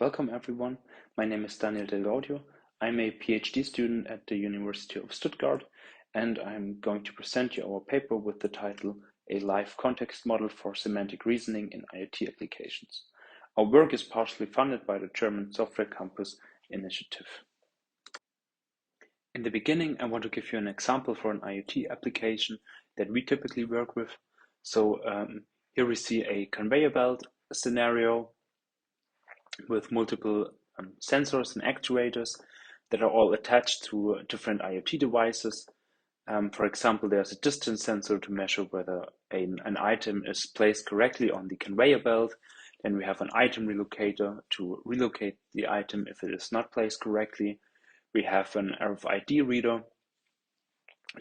Welcome everyone. My name is Daniel Del Gaudio. I'm a PhD student at the University of Stuttgart, and I'm going to present you our paper with the title A Live Context Model for Semantic Reasoning in IoT Applications. Our work is partially funded by the German Software Campus Initiative. In the beginning, I want to give you an example for an IoT application that we typically work with. So here we see a conveyor belt scenario with multiple sensors and actuators that are all attached to different IoT devices. For example, there's a distance sensor to measure whether an item is placed correctly on the conveyor belt. Then we have an item relocator to relocate the item if it is not placed correctly. We have an RFID reader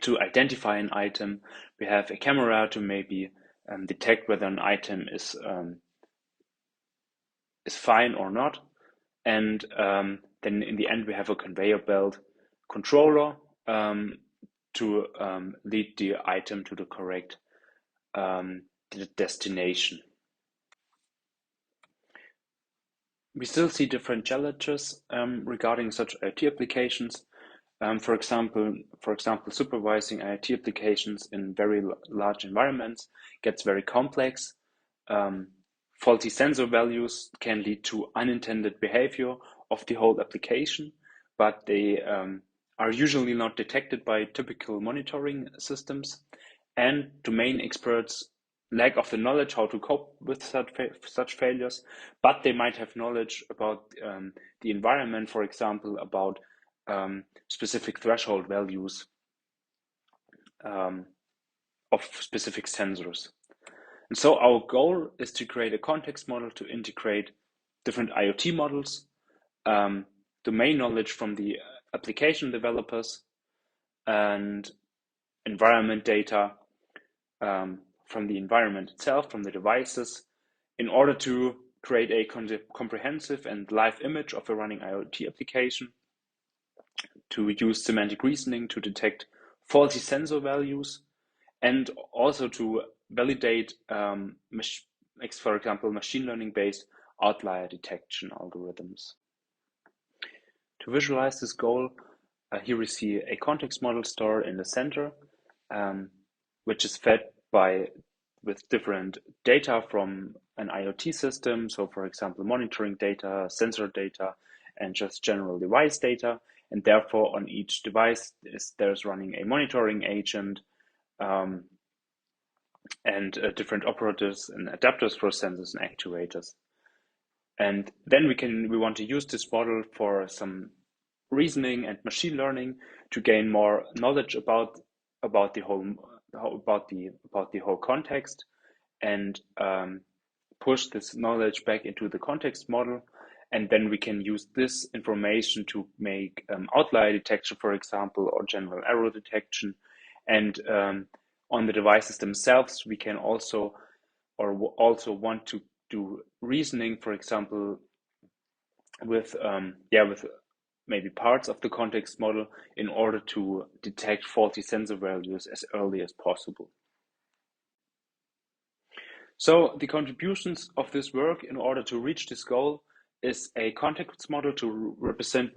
to identify an item. We have a camera to maybe detect whether an item is fine or not. And then in the end, we have a conveyor belt controller to lead the item to the correct destination. We still see different challenges regarding such IoT applications. For example, supervising IoT applications in very large environments gets very complex. Faulty sensor values can lead to unintended behavior of the whole application, but they are usually not detected by typical monitoring systems. And domain experts lack of the knowledge how to cope with such failures, but they might have knowledge about the environment, for example, about specific threshold values of specific sensors. And so our goal is to create a context model to integrate different IoT models, domain knowledge from the application developers, and environment data from the environment itself, from the devices, in order to create a comprehensive and live image of a running IoT application, to use semantic reasoning to detect faulty sensor values, and also to validate, for example, machine learning-based outlier detection algorithms. To visualize this goal, here we see a context model store in the center, which is fed with different data from an IoT system. So, for example, monitoring data, sensor data, and just general device data. And therefore, on each device, there's running a monitoring agent, and different operators and adapters for sensors and actuators. And then we want to use this model for some reasoning and machine learning to gain more knowledge about the whole context, and push this knowledge back into the context model. And then we can use this information to make outlier detection, for example, or general error detection. And on the devices themselves, we can also want to do reasoning, for example, with maybe parts of the context model in order to detect faulty sensor values as early as possible. So the contributions of this work in order to reach this goal is a context model to represent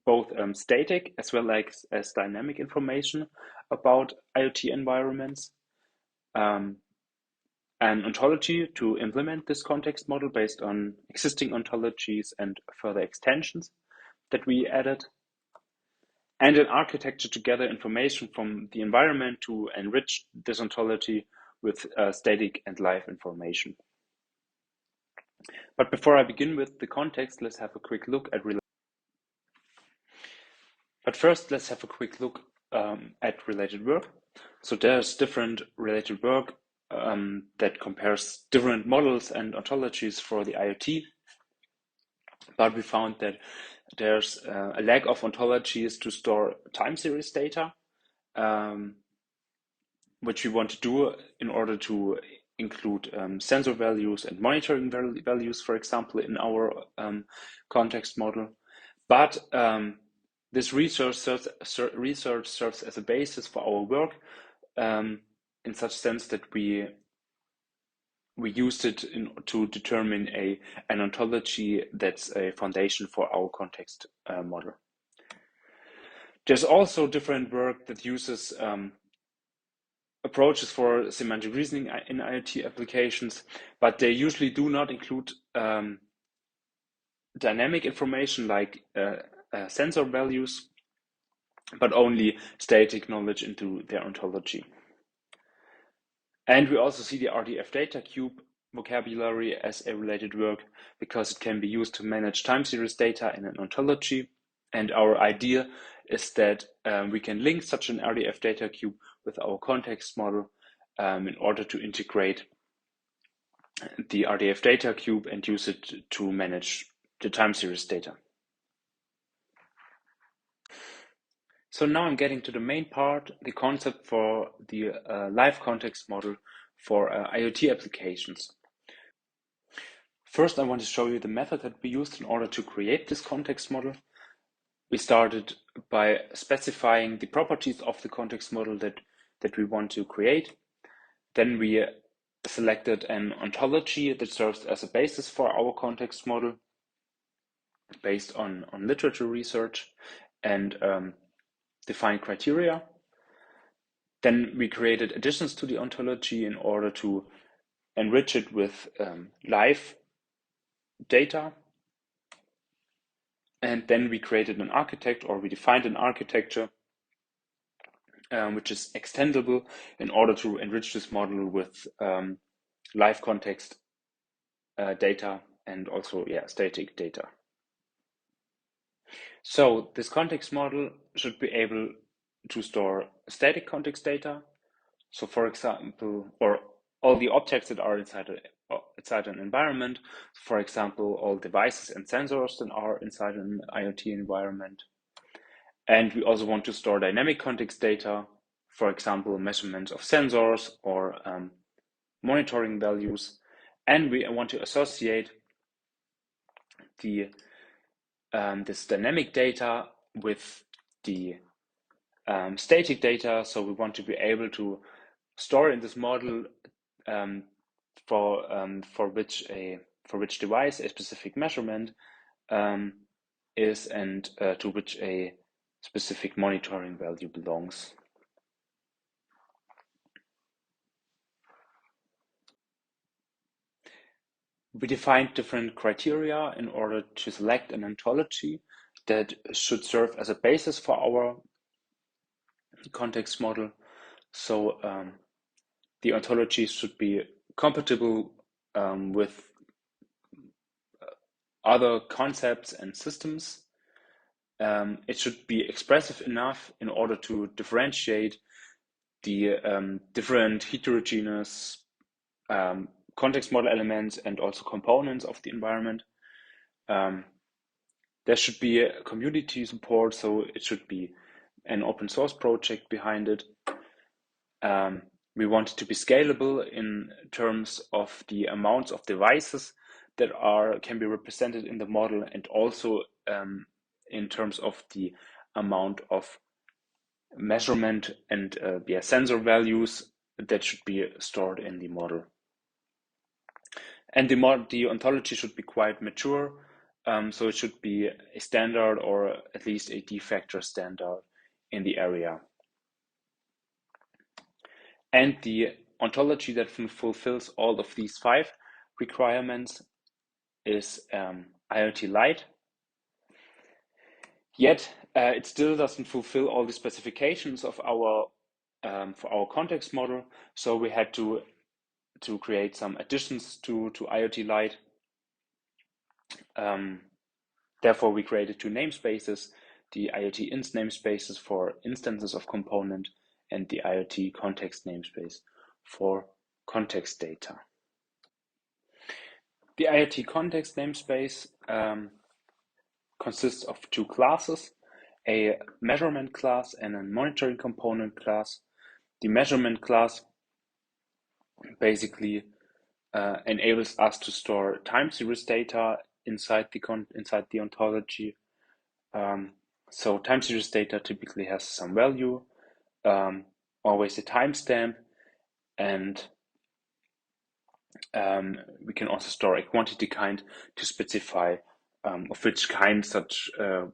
both static as well as dynamic information about IoT environments, an ontology to implement this context model based on existing ontologies and further extensions that we added, and an architecture to gather information from the environment to enrich this ontology with static and live information. But before I begin with the context, let's have a quick look at related work. So there's different related work that compares different models and ontologies for the IoT. But we found that there's a lack of ontologies to store time series data, which we want to do in order to include sensor values and monitoring values, for example, in our context model. But this research serves as a basis for our work, in such sense that we we used it to determine an ontology that's a foundation for our context model. There's also different work that uses approaches for semantic reasoning in IoT applications, but they usually do not include dynamic information like sensor values, but only static knowledge into their ontology. And we also see the RDF data cube vocabulary as a related work because it can be used to manage time series data in an ontology. And our idea is that we can link such an RDF data cube with our context model in order to integrate the RDF data cube and use it to manage the time series data. So now I'm getting to the main part, the concept for the live context model for IoT applications. First, I want to show you the method that we used in order to create this context model. We started by specifying the properties of the context model that we want to create. Then we selected an ontology that serves as a basis for our context model based on literature research and defined criteria. Then we created additions to the ontology in order to enrich it with live data. And then we created an architect, or we defined an architecture which is extendable in order to enrich this model with live context data and also static data. So this context model should be able to store static context data. So for example, or all the objects that are inside an environment, for example, all devices and sensors that are inside an IoT environment. And we also want to store dynamic context data, for example, measurements of sensors or monitoring values. And we want to associate this dynamic data with the static data. So we want to be able to store in this model for which device a specific measurement is and to which a specific monitoring value belongs. We defined different criteria in order to select an ontology that should serve as a basis for our context model. So the ontology should be compatible with other concepts and systems. It should be expressive enough in order to differentiate the different heterogeneous context model elements and also components of the environment. There should be a community support, so it should be an open source project behind it. We want it to be scalable in terms of the amounts of devices that can be represented in the model, and also in terms of the amount of measurement and sensor values that should be stored in the model. And the ontology should be quite mature, so it should be a standard or at least a de facto standard in the area. And the ontology that fulfills all of these 5 requirements is IoT Lite. Yet it still doesn't fulfill all the specifications of our for our context model. So we had to create some additions to IoT Lite. Therefore, we created 2 namespaces: the IoT inst namespaces for instances of component and the IoT context namespace for context data. The IoT context namespace consists of 2 classes, a measurement class and a monitoring component class. The measurement class basically enables us to store time series data inside the ontology. So time series data typically has some value, always a timestamp, and We can also store a quantity kind to specify of which kind such a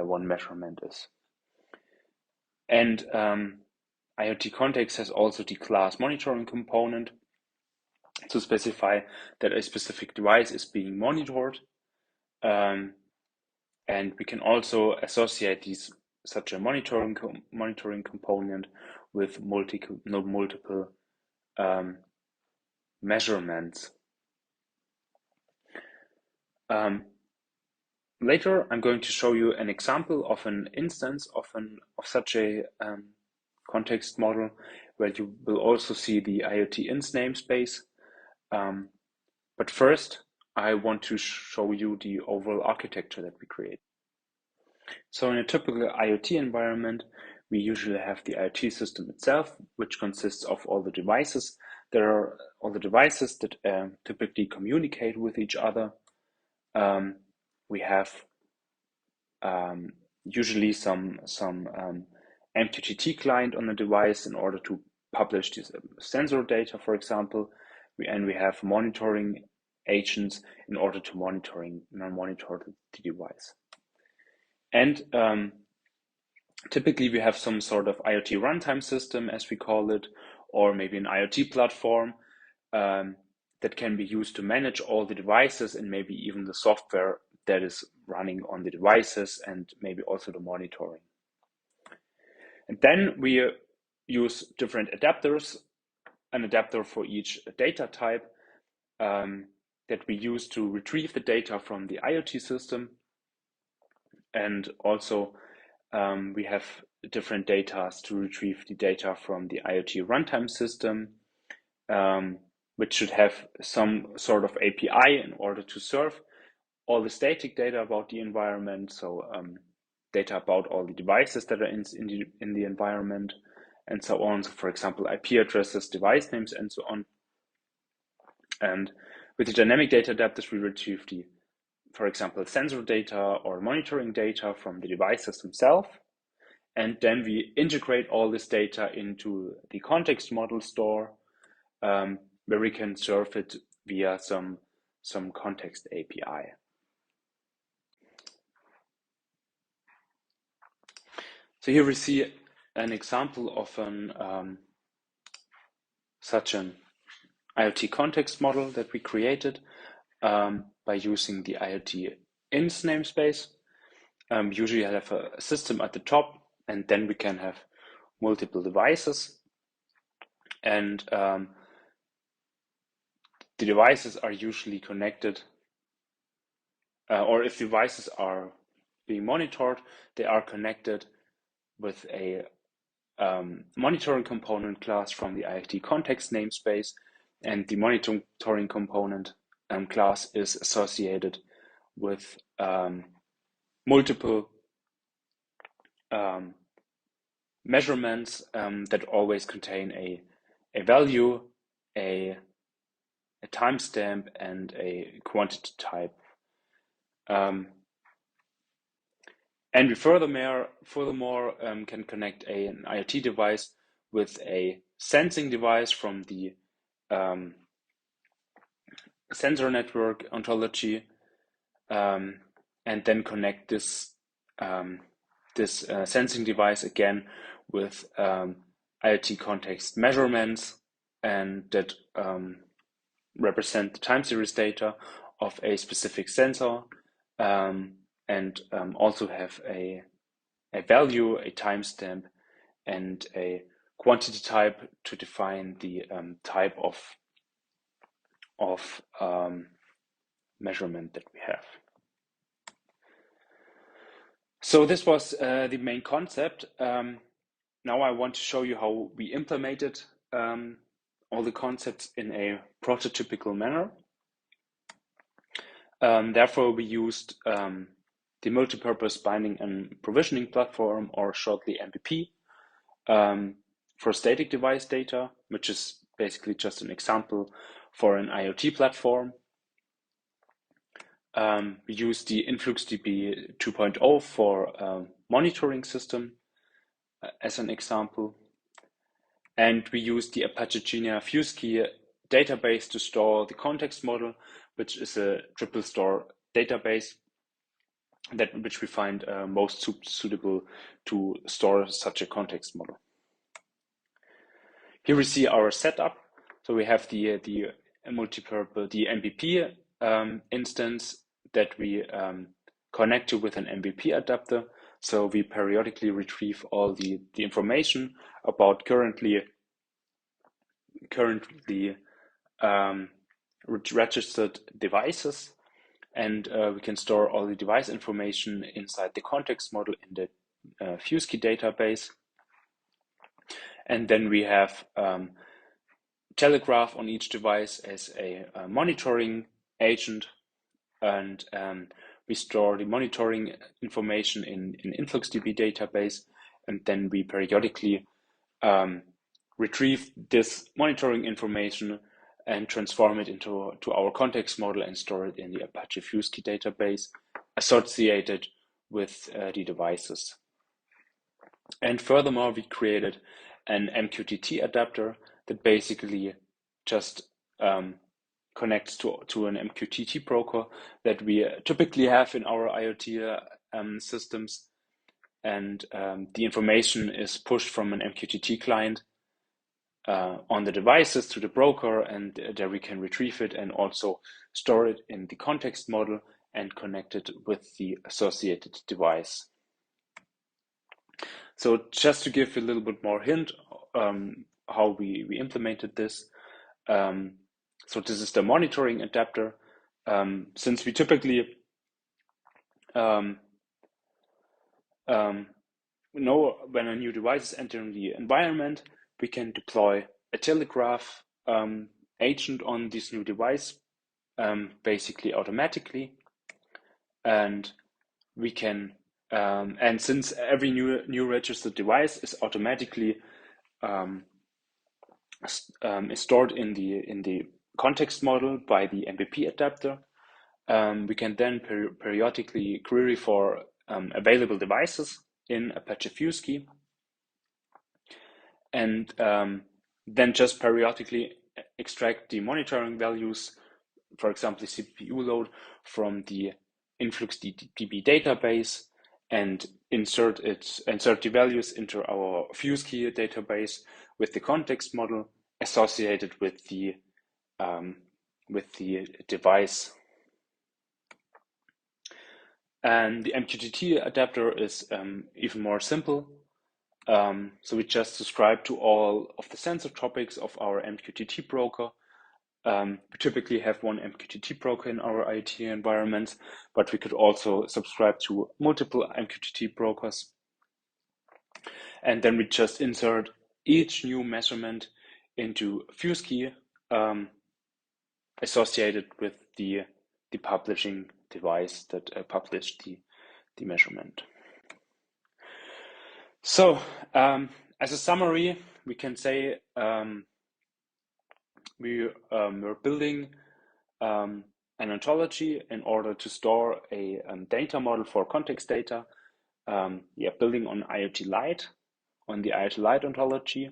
one measurement is. And IoT context has also the class monitoring component to specify that a specific device is being monitored. And we can also associate such a monitoring component with multiple measurements. Later, I'm going to show you an example of an instance of such a context model, where you will also see the IoT ins namespace. But first, I want to show you the overall architecture that we create. So in a typical IoT environment, we usually have the IoT system itself, which consists of all the devices. There are all the devices that typically communicate with each other. We have usually some MQTT client on the device in order to publish this sensor data, for example. We have monitoring agents in order to monitor the device. And typically we have some sort of IoT runtime system, as we call it, or maybe an IoT platform that can be used to manage all the devices and maybe even the software that is running on the devices, and maybe also the monitoring. And then we use different adapters, an adapter for each data type that we use to retrieve the data from the IoT system. And also we have different data to retrieve the data from the IoT runtime system, which should have some sort of API in order to serve all the static data about the environment. So data about all the devices that are in the environment, and so on. So for example, IP addresses, device names, and so on. And with the dynamic data adapters, we retrieve the, for example, sensor data or monitoring data from the devices themselves. And then we integrate all this data into the context model store, where we can serve it via some context API. So here we see an example of such an IoT context model that we created by using the IoT ins namespace. Usually I have a system at the top, and then we can have multiple devices. And the devices are usually connected, or if devices are being monitored, they are connected with a monitoring component class from the IoT context namespace, and the monitoring component class is associated with multiple measurements that always contain a value, a timestamp, and a quantity type. And we furthermore can connect an IoT device with a sensing device from the sensor network ontology, and then connect this sensing device again with IoT context measurements, and that represent the time series data of a specific sensor, and also have a value, a timestamp, and a quantity type to define the type of measurement that we have. So this was the main concept. Now I want to show you how we implemented all the concepts in a prototypical manner. Therefore, we used the multipurpose binding and provisioning platform, or shortly MPP, for static device data, which is basically just an example for an IoT platform. We use the InfluxDB 2.0 for monitoring system as an example. And we use the Apache Genia FuseKey database to store the context model, which is a triple store database which we find most suitable to store such a context model. Here we see our setup. So we have the MVP instance that we connect to with an MVP adapter. So we periodically retrieve all the information about currently registered devices, and we can store all the device information inside the context model in the FuseKey database. And then we have Telegraph on each device as a monitoring agent, and we store the monitoring information in InfluxDB database, and then we periodically retrieve this monitoring information and transform it into our context model and store it in the Apache FuseKey database associated with the devices. And furthermore, we created an MQTT adapter that basically just connects to an MQTT broker that we typically have in our IoT systems. And the information is pushed from an MQTT client on the devices to the broker, and there we can retrieve it and also store it in the context model and connect it with the associated device. So just to give a little bit more hint how we implemented this. So this is the monitoring adapter. Since we typically know when a new device is entering the environment, we can deploy a Telegraph agent on this new device, basically automatically, and we can. And since every new registered device is automatically is stored in the context model by the MVP adapter, we can then periodically query for available devices in Apache FuseKey, and then just periodically extract the monitoring values, for example, the CPU load from the InfluxDB database, and insert the values into our FuseKey database with the context model associated with the device. And the MQTT adapter is even more simple. So we just subscribe to all of the sensor topics of our MQTT broker. We typically have one MQTT broker in our IoT environments, but we could also subscribe to multiple MQTT brokers. And then we just insert each new measurement into FuseKey associated with the publishing device that published the measurement. So as a summary, we can say we're building an ontology in order to store a data model for context data. Building on IoT Lite, on the IoT Lite ontology.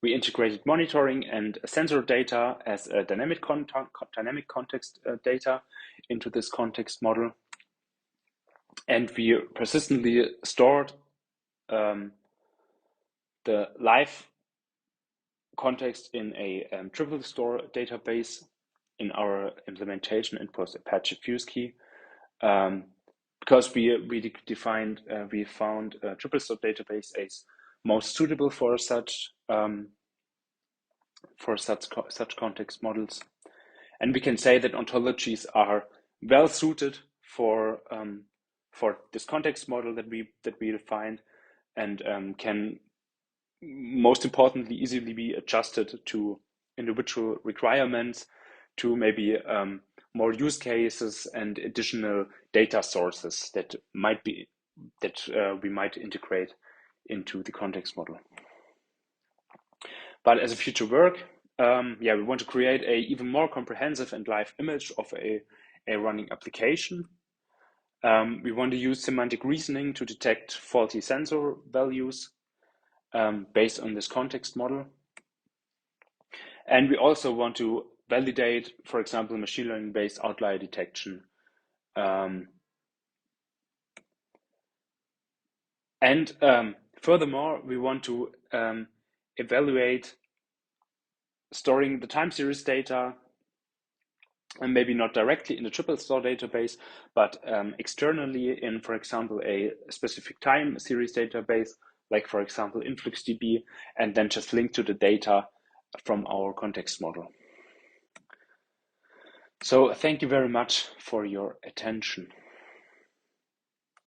We integrated monitoring and sensor data as a dynamic context data into this context model. And we persistently stored the live context in a triple store database in our implementation in post Apache FuseKey, because we found a triple store database as most suitable for such context models. And we can say that ontologies are well suited for this context model that we defined, and can, most importantly, easily be adjusted to individual requirements, to maybe more use cases and additional data sources that we might integrate into the context model. But as a future work, we want to create a even more comprehensive and live image of a running application. We want to use semantic reasoning to detect faulty sensor values based on this context model. And we also want to validate, for example, machine learning-based outlier detection. Furthermore, we want to evaluate storing the time series data, and maybe not directly in the triple store database, but externally in, for example, a specific time series database, like, for example, InfluxDB, and then just link to the data from our context model. So thank you very much for your attention.